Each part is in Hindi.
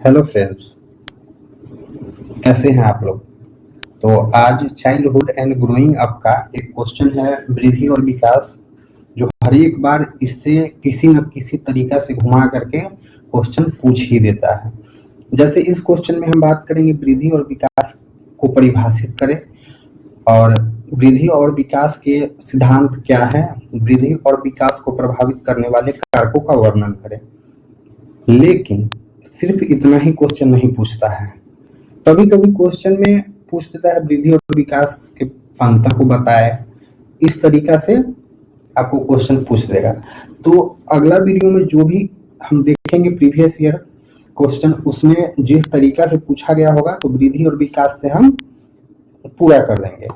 हेलो फ्रेंड्स, कैसे हैं आप लोग। तो आज चाइल्डहुड एंड ग्रोइंग अप का एक क्वेश्चन है, वृद्धि और विकास, जो हर एक बार इससे किसी न किसी तरीका से घुमा करके क्वेश्चन पूछ ही देता है। जैसे इस क्वेश्चन में हम बात करेंगे वृद्धि और विकास को परिभाषित करें और वृद्धि और विकास के सिद्धांत क्या है, वृद्धि और विकास को प्रभावित करने वाले कारकों का वर्णन करें। लेकिन सिर्फ इतना ही क्वेश्चन नहीं पूछता है, कभी कभी क्वेश्चन में पूछ देता है वृद्धि और विकास के अंतर को बताए। इस तरीका से आपको क्वेश्चन पूछ देगा। तो अगला वीडियो में जो भी हम देखेंगे प्रीवियस ईयर क्वेश्चन, उसमें जिस तरीका से पूछा गया होगा तो वृद्धि और विकास से हम पूरा कर देंगे।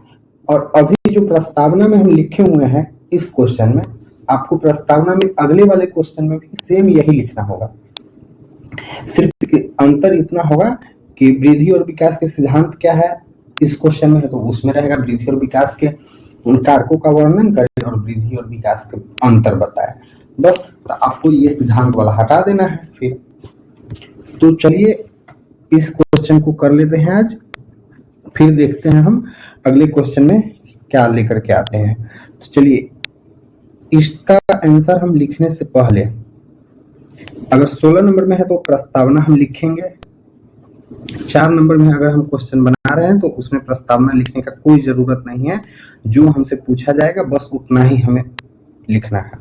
और अभी जो प्रस्तावना में हम लिखे हुए हैं इस क्वेश्चन में, आपको प्रस्तावना में अगले वाले क्वेश्चन में भी सेम यही लिखना होगा। सिर्फ अंतर इतना होगा कि वृद्धि और विकास के सिद्धांत क्या है इस क्वेश्चन में है, तो उसमें रहेगा वृद्धि और विकास के उन कारकों का वर्णन करें और वृद्धि और विकास के अंतर बताए। बस तो आपको ये सिद्धांत वाला हटा देना है फिर। तो चलिए इस क्वेश्चन को कर लेते हैं आज, फिर देखते हैं हम अगले क्वेश्चन में क्या लेकर के आते हैं। तो चलिए, इसका आंसर हम लिखने से पहले अगर 16 नंबर में है तो प्रस्तावना हम लिखेंगे। 4 नंबर में अगर हम क्वेश्चन बना रहे हैं तो उसमें प्रस्तावना लिखने का कोई जरूरत नहीं है, जो हमसे पूछा जाएगा बस उतना ही हमें लिखना है।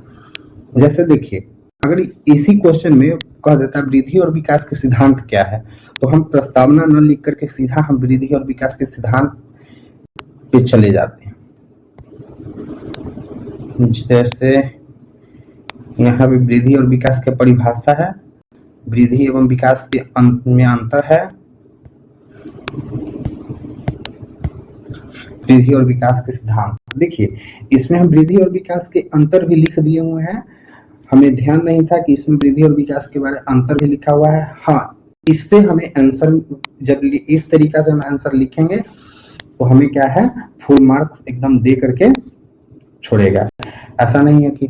जैसे देखिए, अगर इसी क्वेश्चन में कह देता है वृद्धि और विकास के सिद्धांत क्या है, तो हम प्रस्तावना न लिख करके सीधा हम वृद्धि और विकास के सिद्धांत पे चले जाते हैं। जैसे यहाँ पे वृद्धि और विकास की परिभाषा है, वृद्धि एवं विकास के में अंतर है, वृद्धि और विकास के सिद्धांत। देखिए, इसमें हम वृद्धि और विकास के अंतर भी लिख दिए हुए हैं, हमें ध्यान नहीं था कि इसमें वृद्धि और विकास के बारे में अंतर भी लिखा हुआ है। हाँ, इससे हमें आंसर, जब इस तरीका से हम आंसर लिखेंगे तो हमें क्या है, फुल मार्क्स एकदम दे करके छोड़ेगा। ऐसा नहीं है कि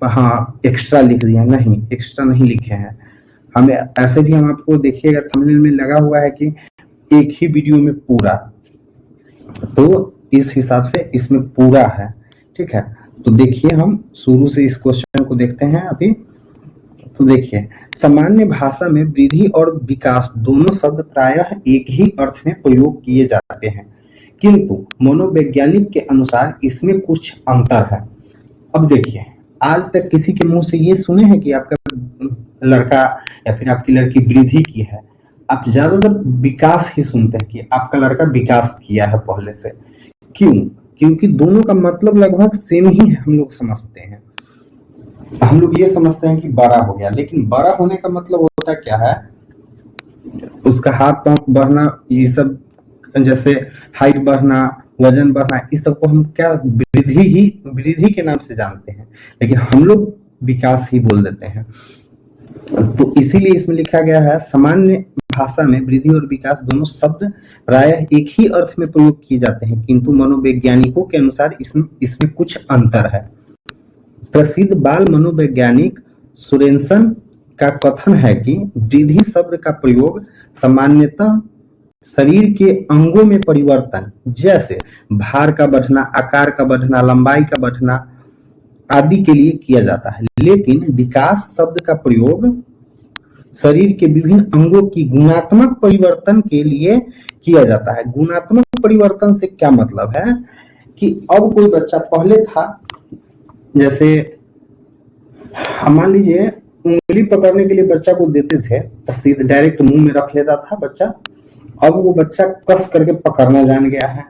हाँ एक्स्ट्रा लिख दिया, नहीं, एक्स्ट्रा नहीं लिखे हैं हमें। ऐसे भी हम आपको देखिएगा थंबनेल में लगा हुआ है कि एक ही वीडियो में पूरा, तो इस हिसाब से इसमें पूरा है, ठीक है। तो देखिए, हम शुरू से इस क्वेश्चन को देखते हैं अभी। तो देखिए, सामान्य भाषा में वृद्धि और विकास दोनों शब्द प्रायः एक ही अर्थ में प्रयोग किए जाते हैं, किंतु मनोवैज्ञानिक के अनुसार इसमें कुछ अंतर है। अब देखिए, आज तक किसी के मुंह से ये सुने हैं कि आपका लड़का या फिर आपकी लड़की वृद्धि की है? आप ज्यादातर विकास ही सुनते हैं कि आपका लड़का विकास किया है पहले से। क्यों? क्योंकि दोनों का मतलब लगभग सेम ही है। हम लोग समझते हैं, हम लोग ये समझते हैं कि बड़ा हो गया, लेकिन बड़ा होने का मतलब होता क्या है, उसका हाथ पांव बढ़ना, ये सब, जैसे हाइट बढ़ना, वजन बढ़ना, इस सब को हम क्या वृद्धि के नाम से जानते हैं, लेकिन हम लोग विकास ही बोल देते हैं। तो इसीलिए इसमें लिखा गया है सामान्य भाषा में वृद्धि और विकास दोनों शब्द प्रायः एक ही अर्थ में प्रयोग किए जाते हैं, किंतु मनोवैज्ञानिकों के अनुसार इसमें कुछ अंतर है। प्रसिद्ध बाल मनोवैज्ञानिक सोरेनसन का कथन है कि वृद्धि शब्द का प्रयोग सामान्यतः शरीर के अंगों में परिवर्तन, जैसे भार का बढ़ना, आकार का बढ़ना, लंबाई का बढ़ना आदि के लिए किया जाता है, लेकिन विकास शब्द का प्रयोग शरीर के विभिन्न अंगों की गुणात्मक परिवर्तन के लिए किया जाता है। गुणात्मक परिवर्तन से क्या मतलब है कि अब कोई बच्चा पहले था, जैसे मान लीजिए उंगली पकड़ने के लिए बच्चा को देते थे तो सीधे डायरेक्ट मुंह में रख लेता था बच्चा, अब वो बच्चा कस करके पकड़ना जान गया है।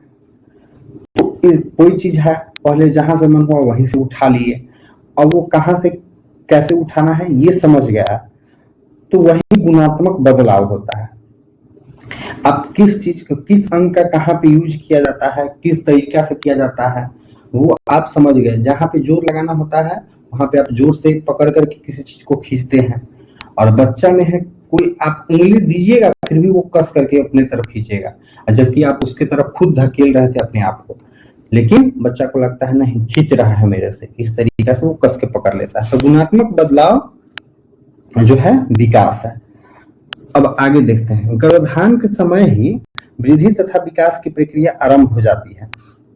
तो कोई चीज है, पहले जहां से मन हुआ वहीं से उठा लिए, अब वो कहां से कैसे उठाना है ये समझ गया, तो वही गुणात्मक बदलाव होता है। अब किस चीज को, किस अंग का कहाँ पे यूज किया जाता है, किस तरीका से किया जाता है, वो आप समझ गए। जहां पे जोर लगाना होता है वहां पे आप जोर से पकड़ करके किसी चीज को खींचते हैं, और बच्चा में है कोई आप उंगली दीजिएगा फिर भी वो कस करके अपने तरफ खींचेगा, जबकि आप उसके तरफ खुद धकेल रहे थे अपने आप को, लेकिन बच्चा को लगता है नहीं खींच रहा है मेरे से, इस तरीका से वो कस के पकड़ लेता है। तो गुणात्मक बदलाव जो है विकास है। अब आगे देखते हैं। गर्भाधान के समय ही वृद्धि तथा विकास की प्रक्रिया आरंभ हो जाती है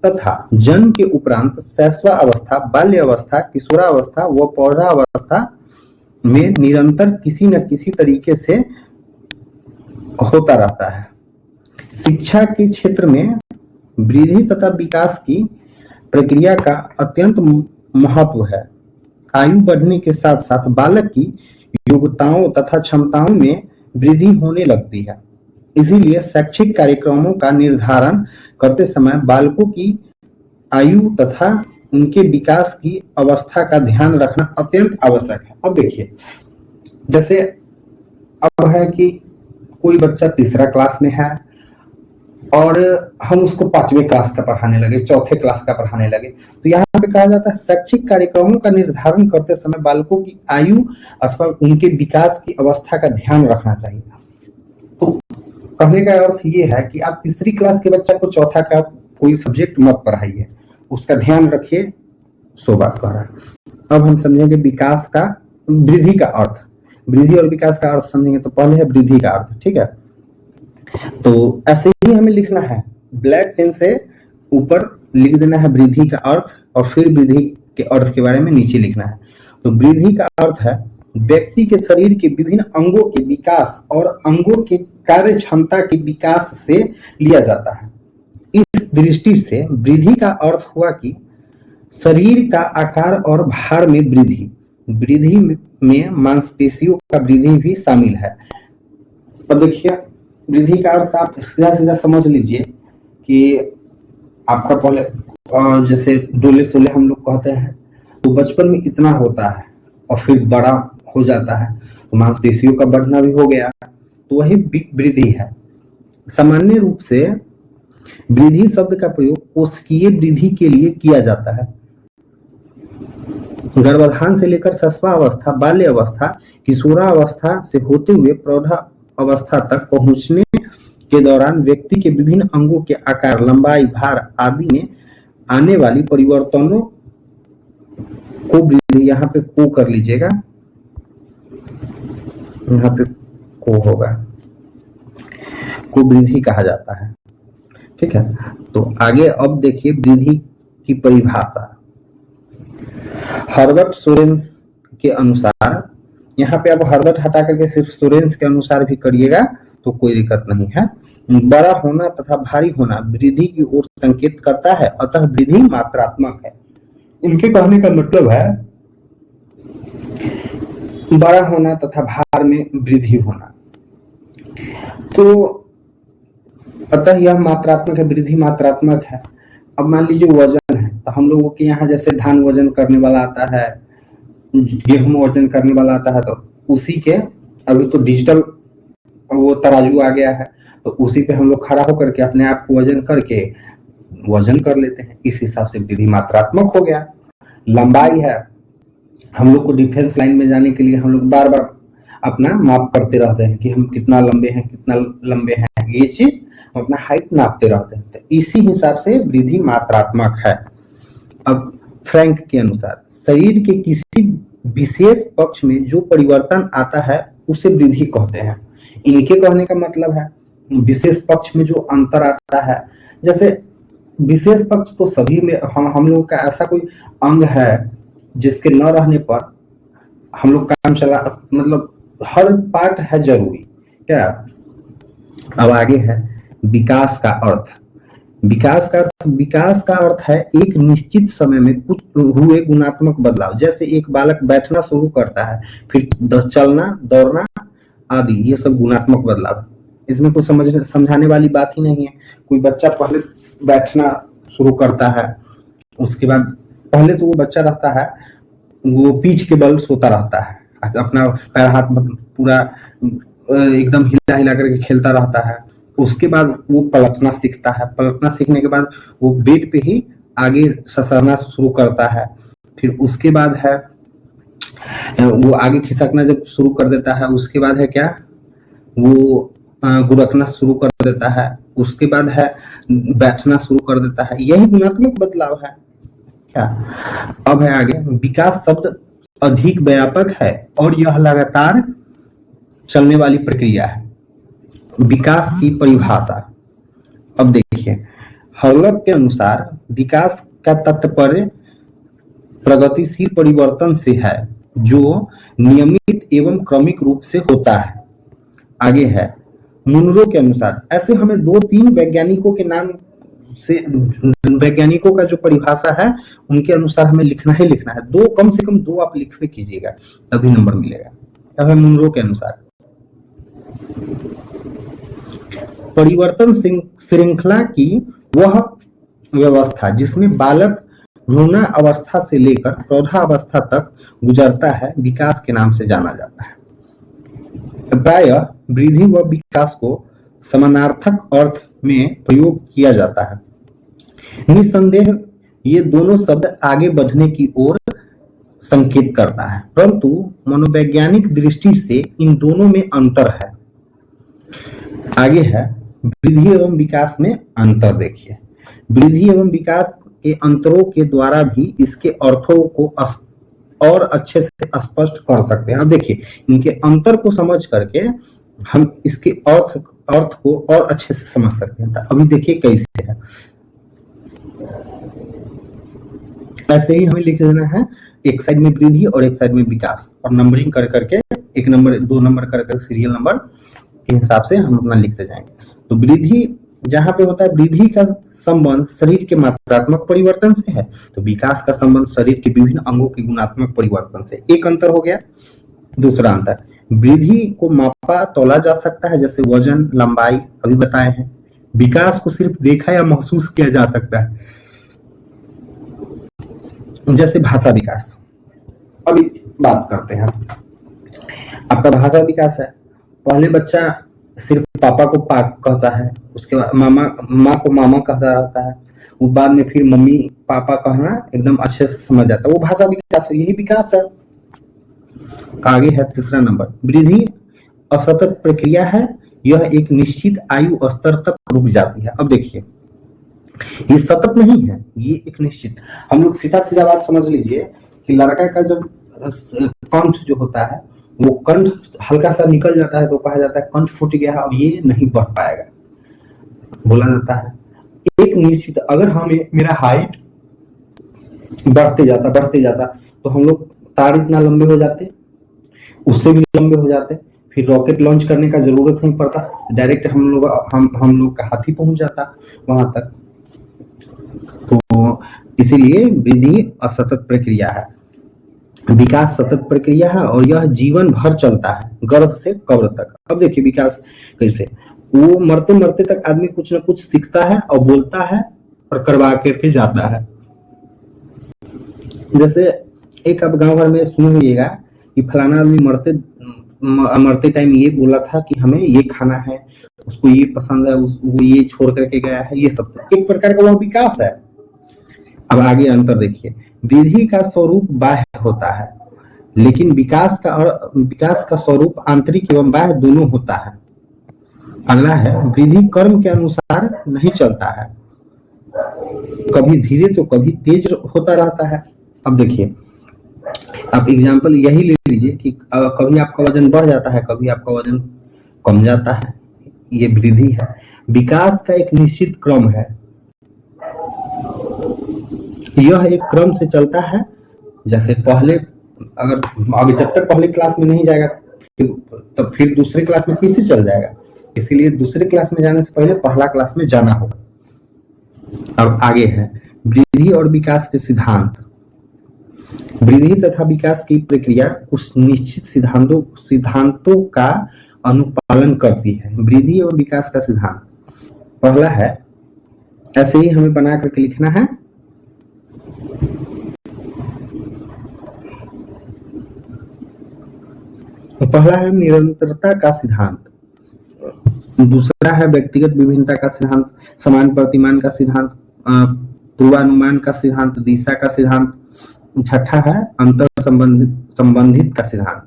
तथा जन्म के उपरांत शैशवावस्था, बाल्यावस्था, किशोरावस्था व पौगंडावस्था में निरंतर किसी न किसी तरीके से होता रहता है। शिक्षा के क्षेत्र में वृद्धि तथा विकास की प्रक्रिया का अत्यंत महत्व है। आयु बढ़ने के साथ साथ बालक की योग्यताओं तथा क्षमताओं में वृद्धि होने लगती है। इसीलिए शैक्षिक कार्यक्रमों का निर्धारण करते समय बालकों की आयु तथा उनके विकास की अवस्था का ध्यान रखना अत्यंत आवश्यक है। अब देखिए, जैसे अब है कि कोई बच्चा तीसरा क्लास में है और हम उसको 5वें क्लास का पढ़ाने लगे, 4थे क्लास का पढ़ाने लगे, तो यहाँ पे कहा जाता है शैक्षिक कार्यक्रमों का निर्धारण करते समय बालकों की आयु अथवा उनके विकास की अवस्था का ध्यान रखना चाहिए। तो कहने का अर्थ ये है कि आप तीसरी क्लास के बच्चा को चौथा का कोई सब्जेक्ट मत पढ़ाइए, उसका ध्यान रखिए, सो बात कह रहा है। अब हम समझेंगे विकास का, वृद्धि का अर्थ, वृद्धि और विकास का अर्थ समझेंगे। तो पहले है वृद्धि का अर्थ, ठीक है। तो ऐसे ही हमें लिखना है, ब्लैक पेन से ऊपर लिख देना है वृद्धि का अर्थ और फिर वृद्धि के अर्थ के बारे में नीचे लिखना है। तो वृद्धि का अर्थ है व्यक्ति के शरीर के विभिन्न अंगों के विकास और अंगों के कार्य क्षमता के विकास से लिया जाता है। इस दृष्टि से वृद्धि का अर्थ हुआ कि शरीर का आकार और भार में वृद्धि। वृद्धि में मांसपेशियों का वृद्धि भी शामिल है। अब देखिए, वृद्धि का अर्थ आप सीधा सीधा समझ लीजिए कि आपका पहले जैसे डोले सोले हम लोग कहते हैं, तो बचपन में इतना होता है और फिर बड़ा हो जाता है, तो मांसपेशियों का बढ़ना भी हो गया, तो वही वृद्धि है। सामान्य रूप से वृद्धि शब्द का प्रयोग कोशिकीय वृद्धि के लिए किया जाता है। गर्भाधान से लेकर शैशवावस्था, बाल्य अवस्था, किशोरावस्था से होते हुए प्रौढ़ा अवस्था तक पहुंचने के दौरान व्यक्ति के विभिन्न अंगों के आकार, लंबाई, भार आदि में आने वाली परिवर्तनों को वृद्धि, यहाँ पे को कर लीजिएगा, यहाँ पे को होगा, को वृद्धि कहा जाता है, ठीक है। तो आगे अब देखिए वृद्धि की परिभाषा। हर्बर्ट सोरेंस के अनुसार, यहाँ पे अब हर्बर्ट हटा करके सिर्फ सोरेंस के अनुसार भी करिएगा तो कोई दिक्कत नहीं है। बड़ा होना तथा भारी होना वृद्धि की ओर संकेत करता है, अतः वृद्धि मात्रात्मक है। इनके कहने का मतलब है बड़ा होना तथा भार में वृद्धि होना, तो अतः यह मात्रात्मक है, वृद्धि मात्रात्मक है। अब मान लीजिए वजन है, तो हम लोगों के यहाँ जैसे धान वजन करने वाला आता है, गेहूं वजन करने वाला आता है, तो उसी के अभी तो डिजिटल वो तराजू आ गया है, तो उसी पे हम लोग खड़ा होकर के अपने आप को वजन करके वजन कर लेते हैं। इस हिसाब से वृद्धि मात्रात्मक हो गया। लंबाई है, हम लोग को डिफेंस लाइन में जाने के लिए हम लोग बार बार अपना माप करते रहते हैं कि हम कितना लंबे हैं, कितना लंबे हैं, ये चीज हम अपना हाइट नापते रहते हैं, तो इसी हिसाब से वृद्धि मात्रात्मक है। अब फ्रैंक के अनुसार शरीर के किसी विशेष पक्ष में जो परिवर्तन आता है उसे वृद्धि कहते हैं। इनके कहने का मतलब है विशेष पक्ष में जो अंतर आता है, जैसे विशेष पक्ष तो सभी में, हम लोग का ऐसा कोई अंग है जिसके न रहने पर हम लोग काम चला, मतलब हर पार्ट है जरूरी क्या। अब आगे है विकास का अर्थ। विकास का अर्थ है एक निश्चित समय में कुछ हुए गुणात्मक बदलाव। जैसे एक बालक बैठना शुरू करता है, फिर चलना, दौड़ना आदि, ये सब गुणात्मक बदलाव है। इसमें कुछ समझाने वाली बात ही नहीं है। कोई बच्चा पहले बैठना शुरू करता है, उसके बाद पहले तो वो बच्चा रहता है, वो पीठ के बल सोता रहता है, अपना पैर हाथ पूरा एकदम हिला हिला करके खेलता रहता है। उसके बाद वो पलटना सीखता है, पलटना सीखने के बाद वो बेड पे ही आगे ससरना शुरू करता है। फिर उसके बाद है वो आगे खिसकना जब शुरू कर देता है, उसके बाद है क्या, वो गुरकना शुरू कर देता है, उसके बाद है बैठना शुरू कर देता है। यही गुणात्मक बदलाव है क्या। अब है आगे, विकास शब्द अधिक व्यापक है और यह लगातार चलने वाली प्रक्रिया है। विकास की परिभाषा। अब देखिए, हॉलक के अनुसार विकास का तात्पर्य प्रगतिशील परिवर्तन से है जो नियमित एवं क्रमिक रूप से होता है। आगे है मुनरो के अनुसार, ऐसे हमें 2-3 वैज्ञानिकों के नाम से, वैज्ञानिकों का जो परिभाषा है उनके अनुसार हमें लिखना ही लिखना है। दो, कम से कम 2 आप लिख कीजिएगा तभी नंबर मिलेगा। अब है मुनरो के अनुसार, परिवर्तन श्रृंखला की वह व्यवस्था जिसमें बालक भ्रूण अवस्था से लेकर प्रौढ़ा अवस्था तक गुजरता है विकास के नाम से जाना जाता है। प्रायः वृद्धि व विकास को समानार्थक अर्थ में प्रयोग किया जाता है। निस्संदेह ये दोनों शब्द आगे बढ़ने की ओर संकेत करता है, परंतु मनोवैज्ञानिक दृष्टि से इन दोनों में अंतर है। आगे है वृद्धि एवं विकास में अंतर। देखिए, वृद्धि एवं विकास के अंतरों के द्वारा भी इसके अर्थों को और अच्छे से स्पष्ट कर सकते हैं। अब देखिए, इनके अंतर को समझ करके हम इसके अर्थ को और अच्छे से समझ सकते हैं। तो अभी देखिए कैसे है, ऐसे ही हमें लिख देना है, एक साइड में वृद्धि और एक साइड में विकास, और नंबरिंग कर करके 1 नंबर 2 नंबर कर कर सीरियल नंबर के हिसाब से हम अपना लिखते जाएंगे। तो वृद्धि जहां पे होता है, वृद्धि का संबंध शरीर के मात्रात्मक परिवर्तन से है, तो विकास का संबंध शरीर के विभिन्न अंगों के गुणात्मक परिवर्तन से। एक अंतर हो गया। दूसरा अंतर, वृद्धि को मापा तोला जा सकता है, जैसे वजन, लंबाई अभी बताए हैं। विकास को सिर्फ देखा या महसूस किया जा सकता है, जैसे भाषा विकास। अभी बात करते हैं, आपका भाषा विकास है। पहले बच्चा सिर्फ पापा को पाक कहता है, उसके बाद माँ को मामा कहता रहता है, वो बाद में फिर मम्मी पापा कहना एकदम अच्छे से समझ जाता है, वो भाषा विकास है, यही विकास है। आगे है तीसरा नंबर, वृद्धि असतत प्रक्रिया है, यह एक निश्चित आयु स्तर तक रुक जाती है। अब देखिए, ये सतत नहीं है, ये एक निश्चित, हम लोग सीधा सीधा बात समझ लीजिए कि लड़का का जब कंठ जो होता है, वो कंठ हल्का सा निकल जाता है तो कहा जाता है कंठ फूट गया, अब ये नहीं बढ़ पाएगा, बोला जाता है। एक निश्चित, अगर हमें मेरा हाइट बढ़ते जाता तो हम लोग तार इतना लंबे हो जाते, उससे भी लंबे हो जाते, फिर रॉकेट लॉन्च करने का जरूरत नहीं पड़ता, डायरेक्ट हम लोग का हाथ ही पहुंच जाता वहां तक। तो इसीलिए वृद्धि असतत प्रक्रिया है, विकास सतत प्रक्रिया है, और यह जीवन भर चलता है, गर्भ से कब्र तक। अब देखिए विकास कैसे, वो मरते मरते तक आदमी कुछ न कुछ सीखता है और बोलता है और करवा करके जाता है। जैसे एक अब गांव घर में सुन लीजिएगा कि फलाना आदमी मरते टाइम ये बोला था कि हमें ये खाना है, उसको ये पसंद है, वो ये छोड़ करके गया है, ये सब एक प्रकार का वह विकास है। अब आगे अंतर देखिए, वृद्धि का स्वरूप बाह्य होता है, लेकिन विकास का स्वरूप आंतरिक एवं बाह्य दोनों होता है। अगला है, वृद्धि कर्म के अनुसार नहीं चलता है, कभी धीरे तो कभी तेज होता रहता है। अब देखिए, आप एग्जांपल यही ले लीजिए कि कभी आपका वजन बढ़ जाता है, कभी आपका वजन कम जाता है, ये वृद्धि है। विकास का एक निश्चित क्रम है, यह एक क्रम से चलता है। जैसे पहले अगर जब तक पहले क्लास में नहीं जाएगा तब फिर दूसरे क्लास में कैसे चल जाएगा, इसीलिए दूसरे क्लास में जाने से पहले पहला क्लास में जाना होगा। अब आगे है वृद्धि और विकास के सिद्धांत। वृद्धि तथा विकास की प्रक्रिया कुछ निश्चित सिद्धांतों का अनुपालन करती है। वृद्धि और विकास का सिद्धांत पहला है, ऐसे ही हमें बना करके लिखना है, पहला है निरंतरता का सिद्धांत, दूसरा है व्यक्तिगत विभिन्नता का सिद्धांत, समान प्रतिमान का सिद्धांत, पूर्वानुमान का सिद्धांत, दिशा का सिद्धांत, छठा है अंतर संबंधित का सिद्धांत।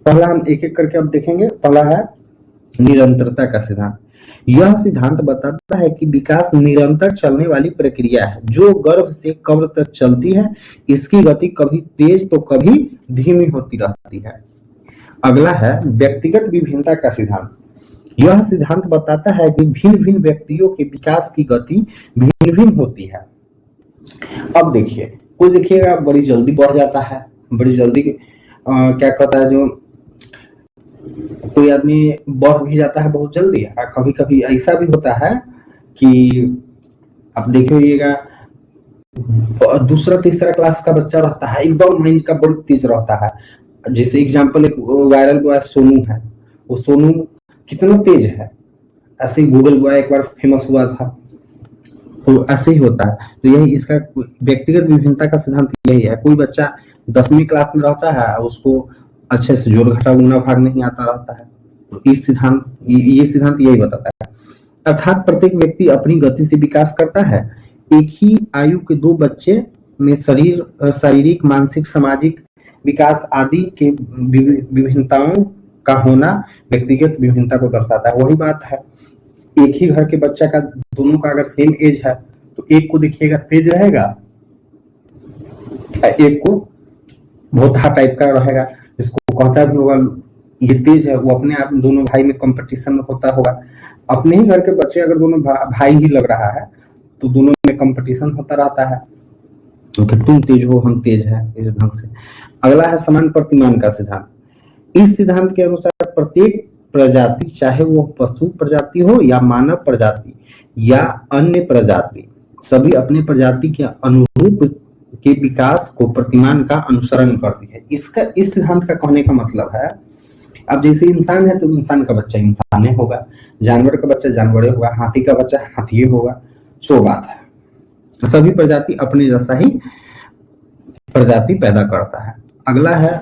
पहला हम एक एक करके अब देखेंगे। पहला है निरंतरता का सिद्धांत। यह सिद्धांत बताता है कि विकास निरंतर चलने वाली प्रक्रिया है जो गर्भ से कब्र तक चलती है। इसकी गति कभी तेज तो कभी धीमी होती रहती है। अगला है व्यक्तिगत विभिन्नता का सिद्धांत। यह सिद्धांत बताता है कि भिन्न भिन्न व्यक्तियों के विकास की गति भिन्न भिन्न होती है। अब देखिए, कोई देखिएगा बड़ी जल्दी बढ़ जाता है, बड़ी जल्दी क्या कहता है, जो कोई आदमी बढ़ भी जाता है बहुत जल्दी। कभी कभी ऐसा भी होता है कि आप देखिएगा दूसरा तीसरा क्लास का बच्चा रहता है, एकदम माइंड का बड़ी तेज रहता है। जैसे एग्जांपल एक वायरल बॉय सोनू है, वो सोनू कितना तेज है, ऐसे ही गूगल बॉय एक बार फेमस हुआ था, तो ऐसे ही होता है। तो यही इसका व्यक्तिगत विभिन्नता का सिद्धांत यही है। कोई बच्चा 10वीं क्लास में रहता है, उसको अच्छे से जोड़ घटा गुणा भाग नहीं आता रहता है। तो इस सिद्धांत ये सिद्धांत यही बताता है। अर्थात प्रत्येक व्यक्ति अपनी गति से विकास करता है। एक ही आयु के दो बच्चे में शारीरिक, मानसिक, सामाजिक विकास आदि के विभिन्नताओं का होना व्यक्तिगत विभिन्नता को दर्शाता है। वही बात है, एक ही घर के बच्चा का दोनों का अगर सेम एज है तो एक को देखिएगा तेज रहेगा, एक को भोथा टाइप का रहेगा, जिसको कहता भी होगा ये तेज है, वो अपने आप दोनों भाई में कंपटीशन में होता होगा। अपने ही घर के बच्चे अगर दोनों भाई ही लग रहा है तो दोनों में कंपटीशन होता रहता है, क्योंकि तुम तेज हो हम तेज है, इस ढंग से। अगला है समान प्रतिमान का सिद्धांत। इस सिद्धांत के अनुसार प्रत्येक प्रजाति, चाहे वो पशु प्रजाति हो या मानव प्रजाति या अन्य प्रजाति, सभी अपने प्रजाति के अनुरूप के विकास को प्रतिमान का अनुसरण करती है। इस सिद्धांत का कहने का मतलब है, अब जैसे इंसान है तो इंसान का बच्चा इंसान होगा, जानवर का बच्चा जानवर होगा, हाथी का बच्चा हाथी होगा। सो बात है, सभी प्रजाति अपने जैसा ही प्रजाति पैदा करता है। अगला है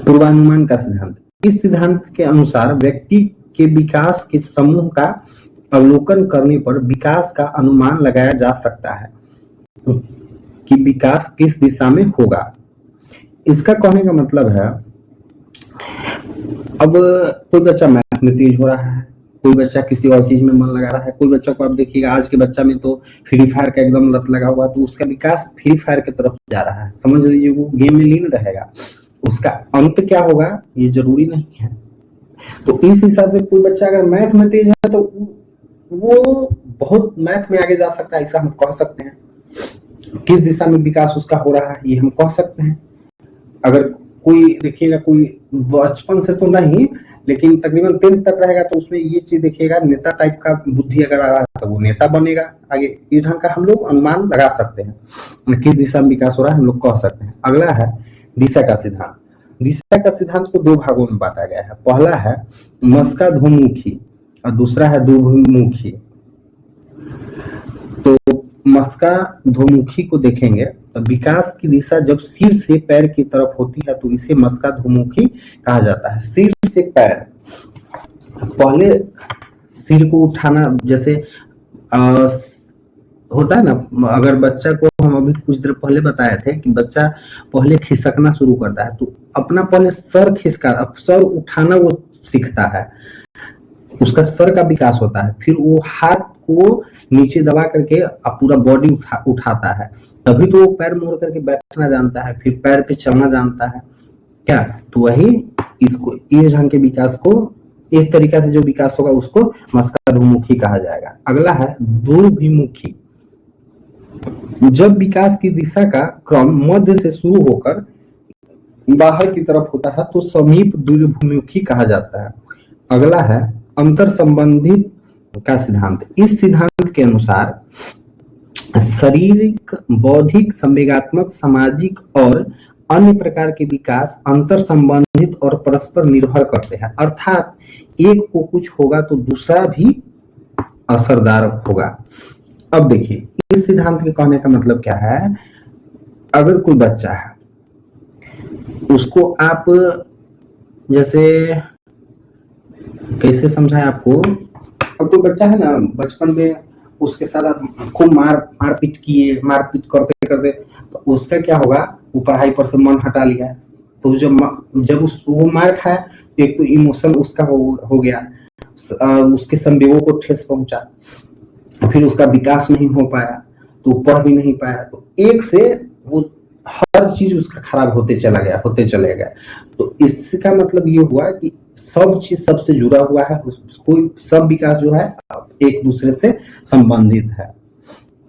पूर्वानुमान का सिद्धांत। इस सिद्धांत के अनुसार व्यक्ति के विकास के समूह का अवलोकन करने पर विकास का अनुमान लगाया जा सकता है कि विकास किस दिशा में होगा। इसका कहने का मतलब है, अब कोई बच्चा मैथ में तेज हो रहा है, कोई बच्चा किसी और चीज में मन लगा रहा है, कोई बच्चा को आप देखिएगा आज के बच्चा में तो फ्री फायर का एकदम लत लगा हुआ, तो उसका विकास फ्री फायर की तरफ जा रहा है। समझ लीजिए वो गेम में लीन रहेगा, उसका अंत क्या होगा ये जरूरी नहीं है। तो इस हिसाब से कोई बच्चा अगर मैथ में तेज है तो वो बहुत मैथ में आगे जा सकता है, ऐसा हम कह सकते हैं। किस दिशा में विकास उसका हो रहा है ये हम कह सकते हैं। अगर कोई देखिएगा, कोई बचपन से तो नहीं लेकिन तकरीबन 10th तक रहेगा तो उसमें ये चीज देखिएगा, नेता टाइप का बुद्धि अगर आ रहा है तो वो नेता बनेगा आगे। इस ढंग का हम लोग अनुमान लगा सकते हैं किस दिशा में विकास हो रहा है, हम लोग कह सकते हैं। अगला है दिशा का सिद्धांत। दिशा का सिद्धांत को दो भागों में बांटा गया है। पहला है मस्काधोमुखी और दूसरा है दुर्मुखी। तो मस्काधोमुखी को देखेंगे तो विकास की दिशा जब सिर से पैर की तरफ होती है तो इसे मस्काधोमुखी कहा जाता है। सिर से पैर, पहले सिर को उठाना, जैसे होता है ना, अगर बच्चा को हम अभी कुछ देर पहले बताए थे कि बच्चा पहले खिसकना शुरू करता है तो अपना पहले सर खिसका, अब सर उठाना वो सीखता है, उसका सर का विकास होता है। फिर वो हाथ को नीचे दबा करके पूरा बॉडी उठाता है, तभी तो वो पैर मोड़ करके बैठना जानता है, फिर पैर पे चलना जानता है क्या। तो वही इसको, इस ढंग के विकास को, इस तरीका से जो विकास होगा उसको मस्काधोमुखी कहा जाएगा। अगला है दुर्भिमुखी। जब विकास की दिशा का क्रम मध्य से शुरू होकर बाहर की तरफ होता है तो समीप दुर्भिमुखी कहा जाता है। अगला है अंतर संबंधित का सिद्धांत। इस सिद्धांत के अनुसार शारीरिक, बौद्धिक, संवेगात्मक, सामाजिक और अन्य प्रकार के विकास अंतर संबंधित और परस्पर निर्भर करते हैं। अर्थात एक को कुछ होगा तो दूसरा भी असरदार होगा। अब देखिए इस सिद्धांत के कहने का मतलब क्या है, अगर कोई बच्चा है उसको आप, जैसे कैसे समझाएं आपको, अब कोई बच्चा है ना बचपन में उसके साथ आप खूब मारपीट किए, मारपीट करते करते तो उसका क्या होगा, वो पढ़ाई पर से मन हटा लिया, तो जब वो मार खाया तो एक तो इमोशन उसका हो गया, उसके संवेगों को ठेस पहुंचा, फिर उसका विकास नहीं हो पाया तो पढ़ भी नहीं पाया। तो एक से वो हर चीज उसका खराब होते चला गया। तो इसका मतलब ये हुआ कि सब चीज सबसे जुड़ा हुआ है, कोई सब विकास जो है एक दूसरे से संबंधित है।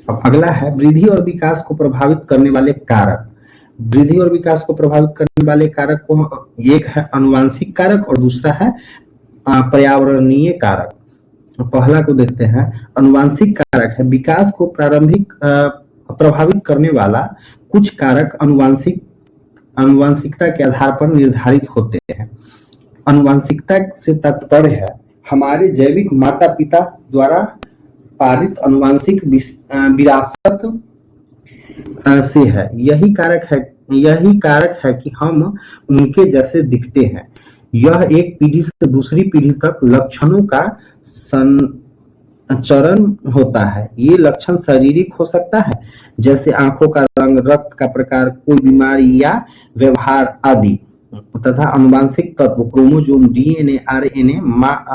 अब अगला है वृद्धि और विकास को प्रभावित करने वाले कारक। वृद्धि और विकास को प्रभावित करने वाले कारक को एक है अनुवांशिक कारक और दूसरा है पर्यावरणीय कारक। पहला को देखते हैं। अनुवांशिक कारक है विकास को प्रारंभिक प्रभावित करने वाला कुछ कारक अनुवांशिकता के आधार पर निर्धारित होते हैं। अनुवांशिकता से तात्पर्य है हमारे जैविक माता पिता द्वारा पारित अनुवांशिक विरासत से है। यही कारक है कि हम उनके जैसे दिखते हैं। यह एक पीढ़ी से दूसरी पीढ़ी तक लक्षणों का संचरण होता है। ये लक्षण शारीरिक हो सकता है, जैसे आंखों का रंग, रक्त का प्रकार, कोई बीमारी या व्यवहार आदि, तथा अनुवांशिक तत्व क्रोमोसोम, डीएनए, आरएनए माँ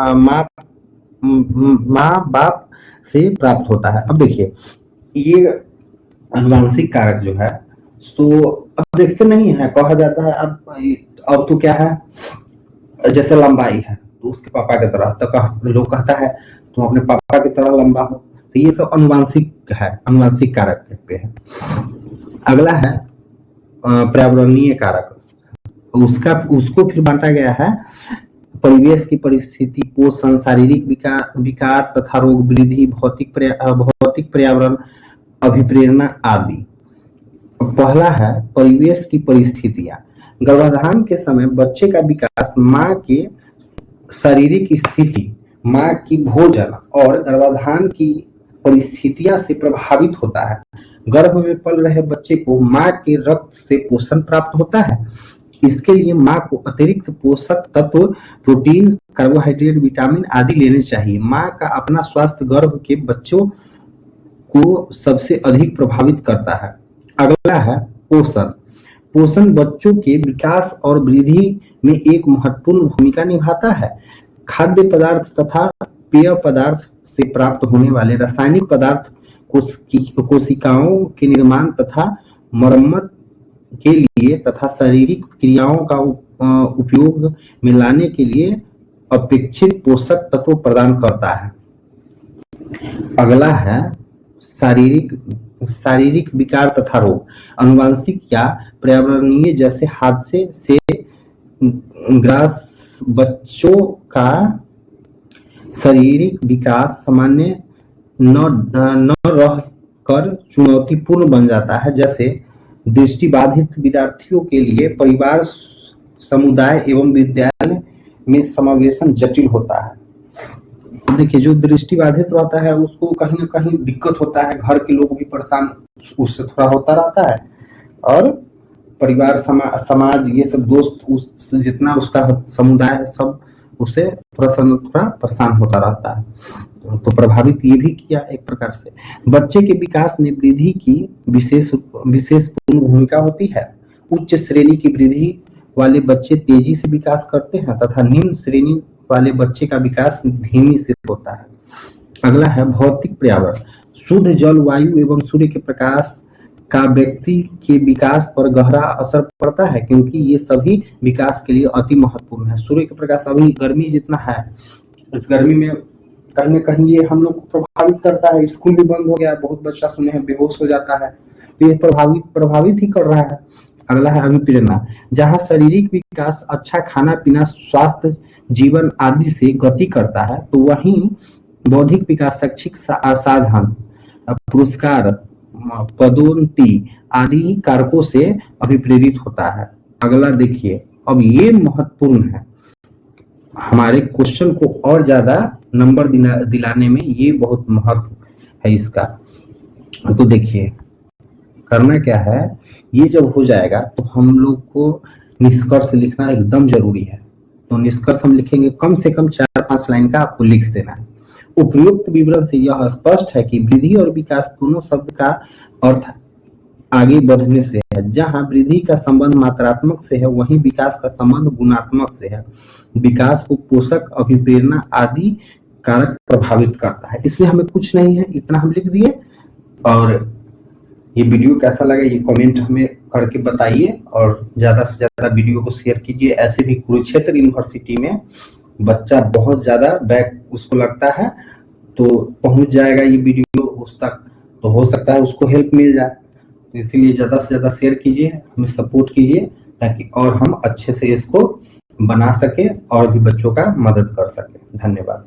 बाप से प्राप्त होता है। अब देखिए ये अनुवांशिक कारक जो है, तो अब देखते नहीं है, कहा जाता है अब तो क्या है, जैसे लंबाई है तो उसके पापा की तरह, तो लोग कहता है तुम अपने पापा की तरह लंबा हो। तो ये सब अनुवांशिक है, अनुवांशिक कारक पे है। अगला है पर्यावरणीय कारक। उसको फिर बांटा गया है परिवेश की परिस्थिति, पोषण, शारीरिक विकार तथा रोग, वृद्धि, भौतिक पर्यावरण, अभिप्रेरणा आदि। पहला है परिवेश की परिस्थितियां। गर्भाधान के समय बच्चे का विकास माँ के शारीरिक स्थिति, माँ की भोजन और गर्भाधान की परिस्थितियां से प्रभावित होता है। गर्भ में पल रहे बच्चे को माँ के रक्त से पोषण प्राप्त होता है। इसके लिए माँ को अतिरिक्त पोषक तत्व, प्रोटीन, कार्बोहाइड्रेट, विटामिन आदि लेने चाहिए। माँ का अपना स्वास्थ्य गर्भ के बच्चों को सबसे अधिक प्रभावित करता है। अगला है पोषण। पोषण बच्चों के विकास और वृद्धि में एक महत्वपूर्ण भूमिका निभाता है। खाद्य पदार्थ तथा पेय पदार्थ से प्राप्त होने वाले रासायनिक पदार्थ कोशिकाओं के निर्माण तथा मरम्मत के लिए तथा शारीरिक क्रियाओं का उपयोग में लाने के लिए अपेक्षित पोषक तत्व प्रदान करता है। अगला है शारीरिक विकार तथा रोग। अनुवांशिक या पर्यावरणीय जैसे हादसे से ग्रस्त बच्चों का शारीरिक विकास सामान्य न रह कर चुनौतीपूर्ण बन जाता है। जैसे दृष्टिबाधित विद्यार्थियों के लिए परिवार, समुदाय एवं विद्यालय में समावेशन जटिल होता है। देखिए जो दृष्टिबाधित रहता है उसको कहीं ना कहीं दिक्कत होता है, घर के लोग भी परेशान उससे थोड़ा होता रहता है, और परिवार, समाज, ये सब दोस्त, जितना उसका समुदाय है सब उससे थोड़ा परेशान होता रहता है। तो प्रभावित ये भी किया एक प्रकार से। बच्चे के विकास में वृद्धि की विशेषपूर्ण भूमिका होती है। उच्च श्रेणी की वृद्धि वाले बच्चे तेजी से विकास करते हैं तथा निम्न श्रेणी वाले बच्चे का विकास धीमी से होता है। अगला है भौतिक पर्यावरण। शुद्ध जल, वायु एवं सूर्य के प्रकाश का व्यक्ति के विकास पर गहरा असर पड़ता है, क्योंकि ये सभी विकास के लिए अति महत्वपूर्ण है। सूर्य के प्रकाश, अभी गर्मी जितना है, इस गर्मी में कहीं ना कहीं ये हम लोग को प्रभावित करता है। स्कूल भी बंद हो गया, बहुत बच्चा सुने हैं बेहोश हो जाता है, तो ये प्रभावित ही कर रहा है। अगला है अभिप्रेरणा। जहाँ शारीरिक विकास अच्छा खाना पीना, स्वास्थ्य, जीवन आदि से गति करता है, तो वहीं बौद्धिक विकास, शैक्षिक साधन, पुरस्कार, पदोन्नति आदि कारकों से अभिप्रेरित होता है। अगला देखिए, अब ये महत्वपूर्ण है, हमारे क्वेश्चन को और ज्यादा नंबर दिलाने में ये बहुत महत्व है इसका। तो देखिए करना क्या है, ये जब हो जाएगा तो हम लोग को निष्कर्ष लिखना एकदम जरूरी है। तो निष्कर्ष हम लिखेंगे, कम से कम 4-5 लाइन का आपको लिख देना है। उपयुक्त विवरण से यह स्पष्ट है कि वृद्धि और विकास दोनों शब्द का अर्थ आगे बढ़ने से है। जहां वृद्धि का संबंध मात्रात्मक से है, वहीं विकास का संबंध गुणात्मक से है। विकास को पोषक, अभिप्रेरणा आदि कारक प्रभावित करता है। इसमें हमें कुछ नहीं है, इतना हम लिख दिए। और ये वीडियो कैसा लगा ये कमेंट हमें करके बताइए और ज़्यादा से ज़्यादा वीडियो को शेयर कीजिए। ऐसे भी कुरुक्षेत्र यूनिवर्सिटी में बच्चा बहुत ज़्यादा बैक उसको लगता है, तो पहुंच जाएगा ये वीडियो उस तक, तो हो सकता है उसको हेल्प मिल जाए। तो इसीलिए ज़्यादा से ज़्यादा शेयर कीजिए, हमें सपोर्ट कीजिए, ताकि और हम अच्छे से इसको बना सके और भी बच्चों का मदद कर सके। धन्यवाद।